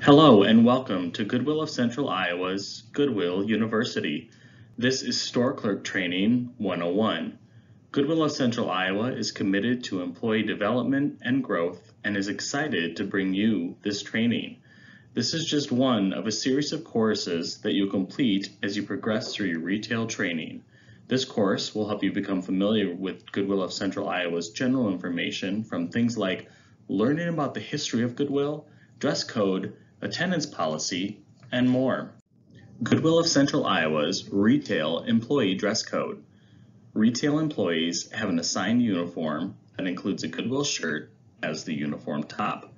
Hello and welcome to Goodwill of Central Iowa's Goodwill University. This is Store Clerk Training 101. Goodwill of Central Iowa is committed to employee development and growth and is excited to bring you this training. This is just one of a series of courses that you complete as you progress through your retail training. This course will help you become familiar with Goodwill of Central Iowa's general information from things like learning about the history of Goodwill, dress code, attendance policy, and more. Goodwill of Central Iowa's Retail Employee Dress Code. Retail employees have an assigned uniform that includes a Goodwill shirt as the uniform top.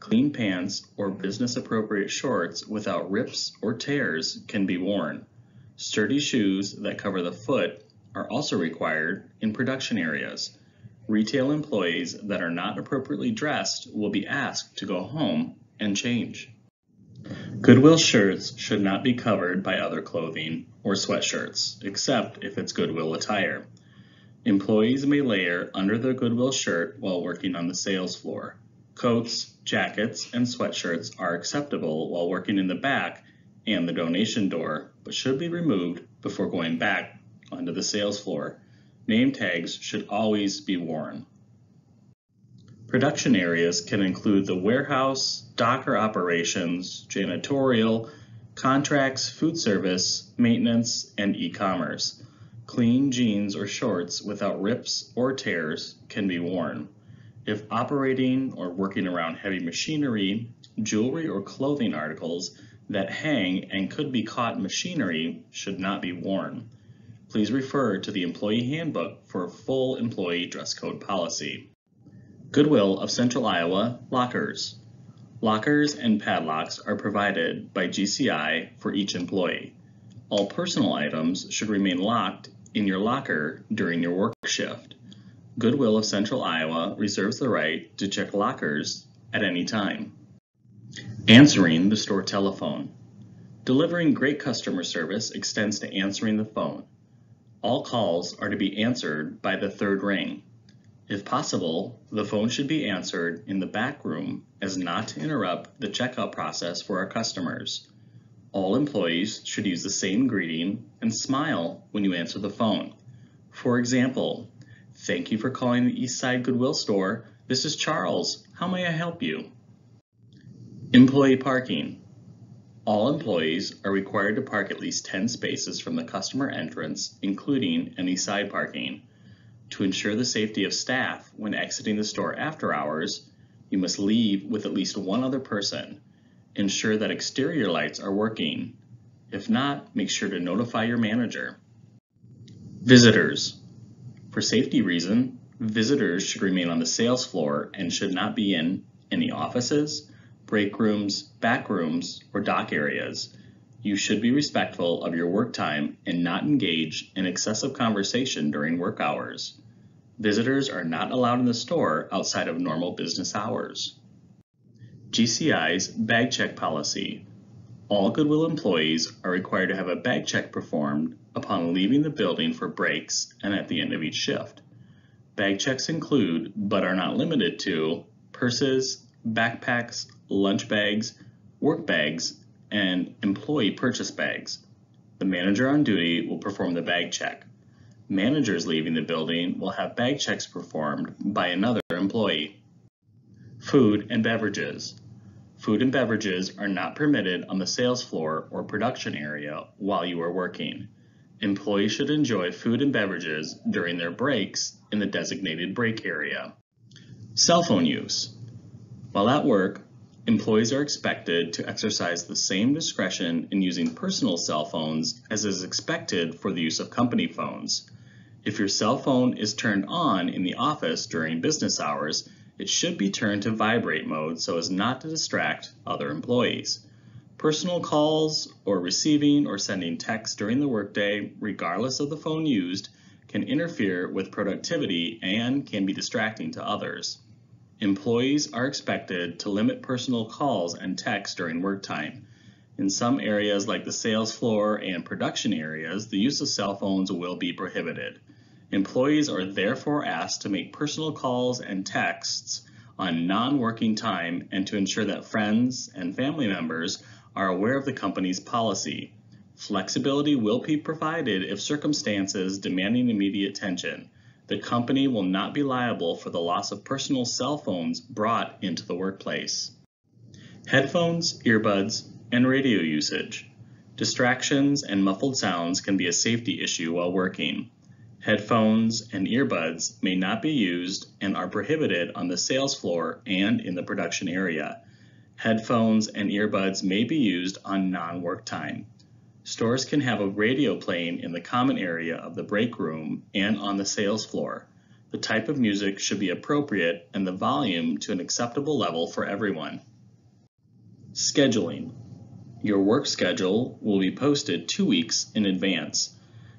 Clean pants or business-appropriate shorts without rips or tears can be worn. Sturdy shoes that cover the foot are also required in production areas. Retail employees that are not appropriately dressed will be asked to go home and change. Goodwill shirts should not be covered by other clothing or sweatshirts, except if it's Goodwill attire. Employees may layer under their Goodwill shirt while working on the sales floor. Coats, jackets, and sweatshirts are acceptable while working in the back and the donation door, but should be removed before going back onto the sales floor. Name tags should always be worn. Production areas can include the warehouse, docker operations, janitorial, contracts, food service, maintenance, and e-commerce. Clean jeans or shorts without rips or tears can be worn. If operating or working around heavy machinery, jewelry or clothing articles that hang and could be caught in machinery should not be worn. Please refer to the Employee Handbook for a full employee dress code policy. Goodwill of Central Iowa Lockers. Lockers and padlocks are provided by GCI for each employee. All personal items should remain locked in your locker during your work shift. Goodwill of Central Iowa reserves the right to check lockers at any time. Answering the store telephone. Delivering great customer service extends to answering the phone. All calls are to be answered by the third ring. If possible, the phone should be answered in the back room as not to interrupt the checkout process for our customers. All employees should use the same greeting and smile when you answer the phone. For example, "Thank you for calling the Eastside Goodwill store. This is Charles. How may I help you?" Employee parking. All employees are required to park at least 10 spaces from the customer entrance, including any side parking. To ensure the safety of staff when exiting the store after hours, you must leave with at least one other person. Ensure that exterior lights are working. If not, make sure to notify your manager. Visitors. For safety reasons, visitors should remain on the sales floor and should not be in any offices, break rooms, back rooms, or dock areas. You should be respectful of your work time and not engage in excessive conversation during work hours. Visitors are not allowed in the store outside of normal business hours. GCI's bag check policy. All Goodwill employees are required to have a bag check performed upon leaving the building for breaks and at the end of each shift. Bag checks include, but are not limited to, purses, backpacks, lunch bags, work bags, and employee purchase bags. The manager on duty will perform the bag check. Managers leaving the building will have bag checks performed by another employee. Food and beverages. Food and beverages are not permitted on the sales floor or production area while you are working. Employees should enjoy food and beverages during their breaks in the designated break area. Cell phone use. While at work, employees are expected to exercise the same discretion in using personal cell phones as is expected for the use of company phones. If your cell phone is turned on in the office during business hours, it should be turned to vibrate mode so as not to distract other employees. Personal calls or receiving or sending texts during the workday, regardless of the phone used, can interfere with productivity and can be distracting to others. Employees are expected to limit personal calls and texts during work time. In some areas like the sales floor and production areas, the use of cell phones will be prohibited. Employees are therefore asked to make personal calls and texts on non-working time and to ensure that friends and family members are aware of the company's policy. Flexibility will be provided if circumstances demanding immediate attention. The company will not be liable for the loss of personal cell phones brought into the workplace. Headphones, earbuds, and radio usage. Distractions and muffled sounds can be a safety issue while working. Headphones and earbuds may not be used and are prohibited on the sales floor and in the production area. Headphones and earbuds may be used on non-work time. Stores can have a radio playing in the common area of the break room and on the sales floor. The type of music should be appropriate and the volume to an acceptable level for everyone. Scheduling. Your work schedule will be posted 2 weeks in advance.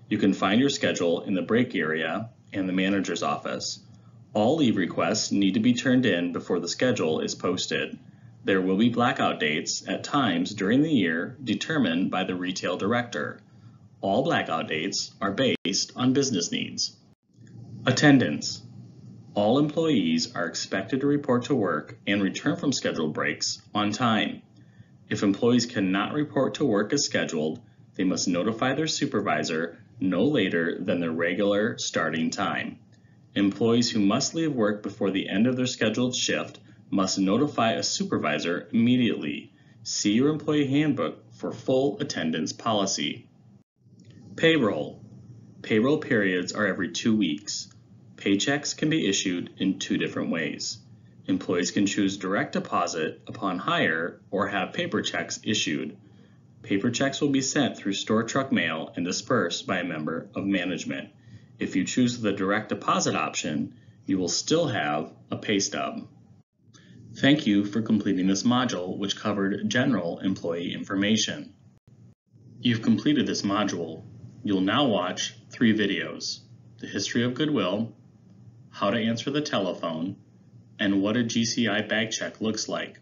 You can find your schedule in the break area and the manager's office. All leave requests need to be turned in before the schedule is posted. There will be blackout dates at times during the year determined by the retail director. All blackout dates are based on business needs. Attendance. All employees are expected to report to work and return from scheduled breaks on time. If employees cannot report to work as scheduled, they must notify their supervisor no later than their regular starting time. Employees who must leave work before the end of their scheduled shift must notify a supervisor immediately. See your employee handbook for full attendance policy. Payroll. Payroll periods are every 2 weeks. Paychecks can be issued in 2 different ways. Employees can choose direct deposit upon hire or have paper checks issued. Paper checks will be sent through store truck mail and dispersed by a member of management. If you choose the direct deposit option, you will still have a pay stub. Thank you for completing this module, which covered general employee information. You've completed this module. You'll now watch 3 videos: the history of goodwill, how to answer the telephone, and what a GCI bag check looks like.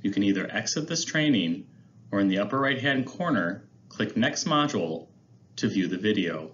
You can either exit this training or in the upper right-hand corner, click Next Module to view the video.